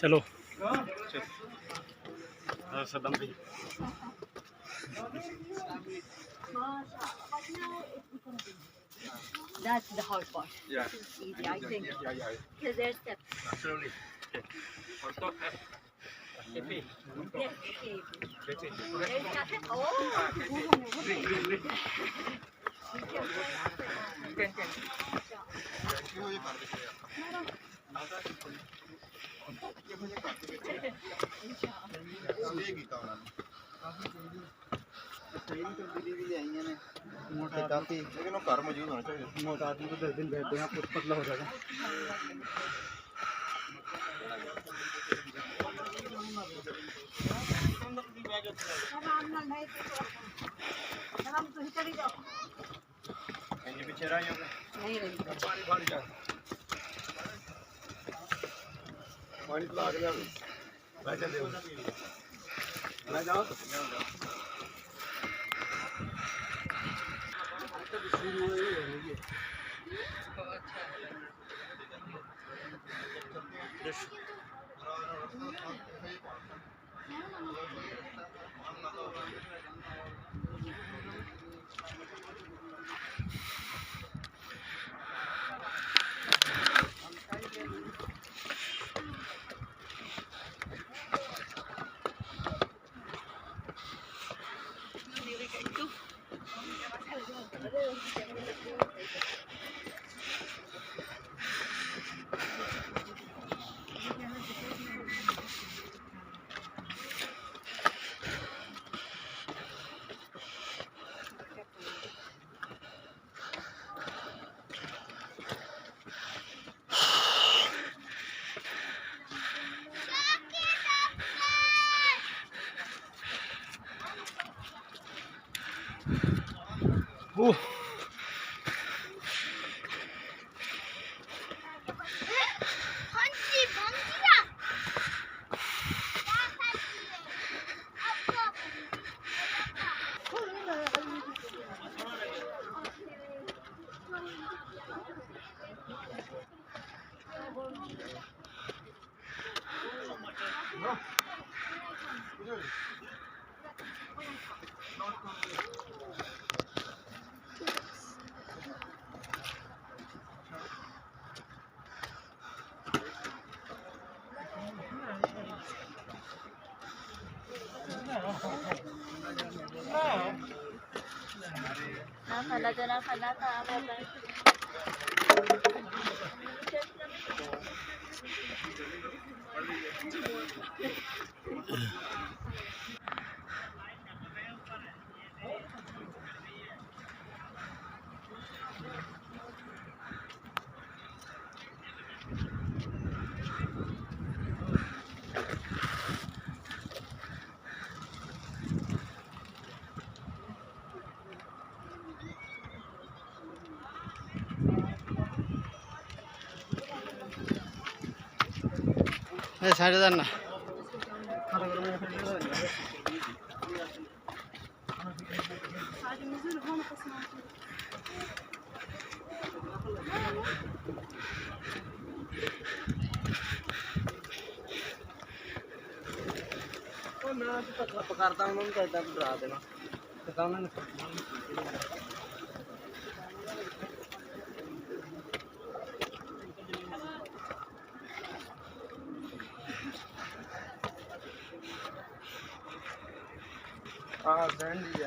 चलो सदम भाई That's the hard part. Yeah. Easy, I think. Yeah. Because there's steps. Slowly. Yes, okay. There's nothing. Oh! काफी लेकिन वो घर मौजूद होना चाहिए। मोटा आदमी को 10 दिन बैठ देना पतला हो जाएगा। पीछे रहा पानी पिला के बैठे दे जाओ Nakhalata. साइड जान ना पकड़ता हूँ कहता डरा देना हाँ बैंड भी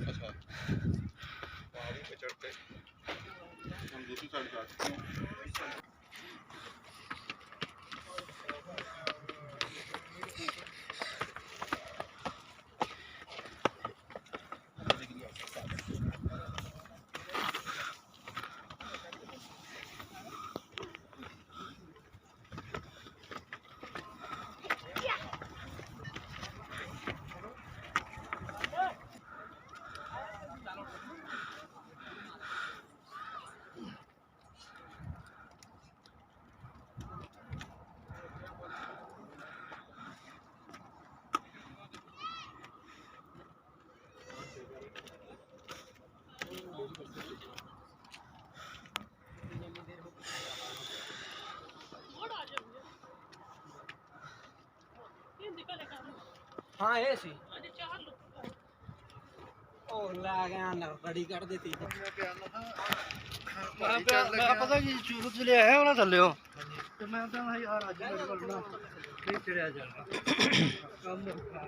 अच्छा पहाड़ी पे चढ़ के हम दूसरी साइड जाते हैं। हाँ ये सी और ला गया ना बड़ी कर देती मैं पता कि शुरू से ले आया ना थल्ले हो तो मैं तो यार आज मेरे को ना नहीं चढ़ा जाना काम रखा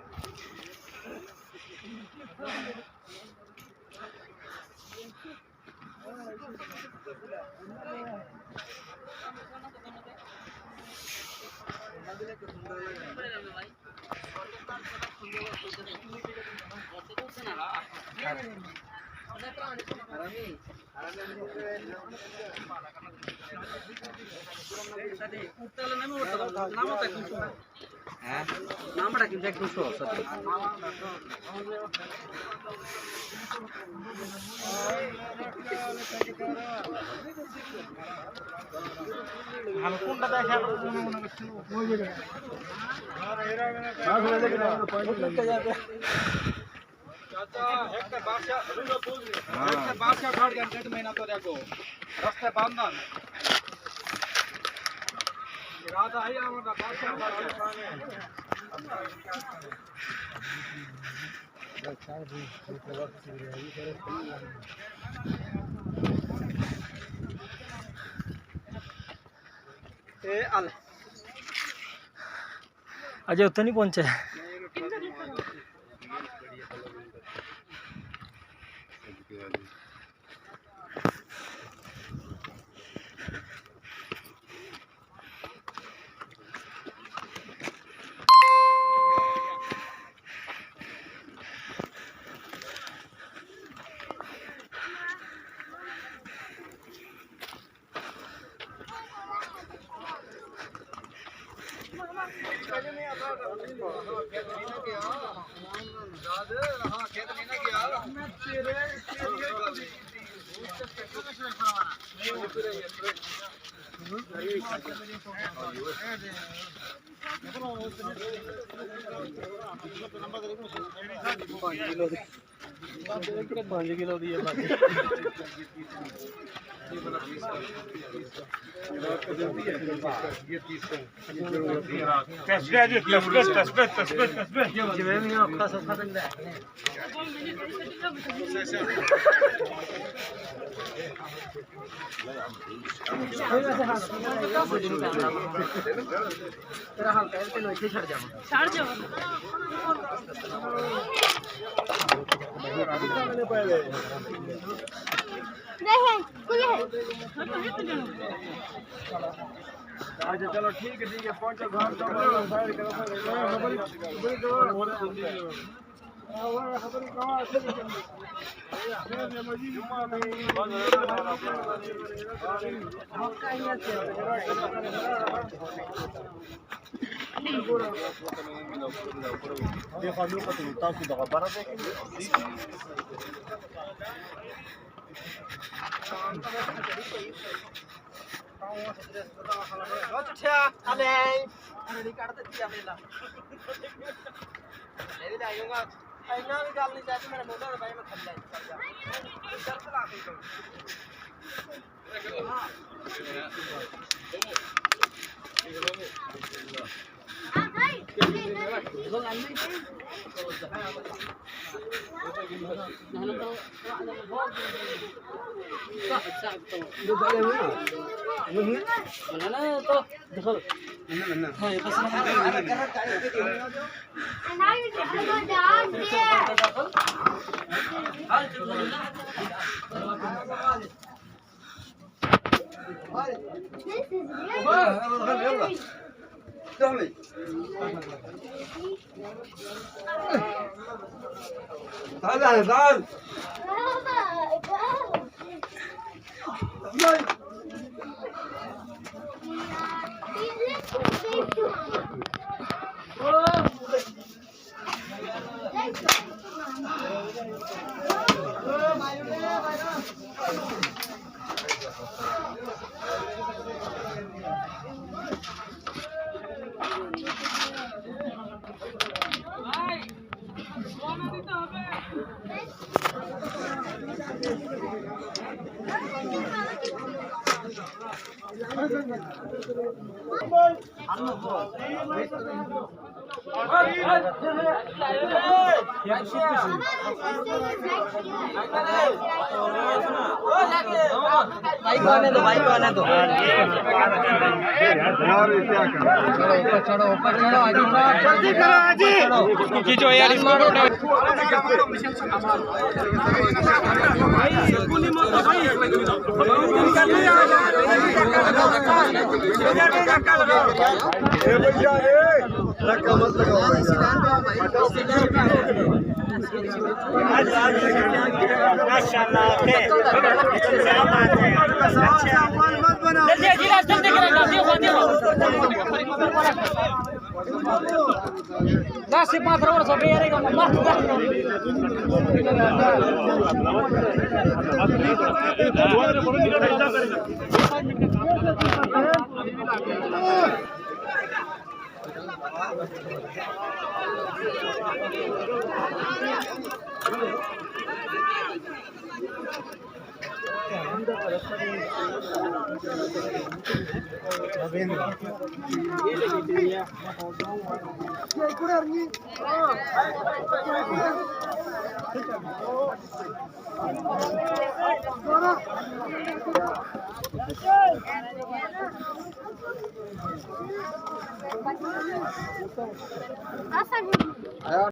रस्ते बांधन रात आई अजय उत्थे नहीं पहुंचे पाँच किलो दी जिवें औखा सौखा तो तेरा हाल पहले तेन इतने छड़ जावा अच्छा चलो ठीक है पहुंचो इन्ना भी गल नहीं चाहती मेरे मोटा भाई मैं थल्ले चल जा تعال تعال भाई को आने दो चढ़ो ऊपर चढ़ो जल्दी करो आजी खींचो यार इसको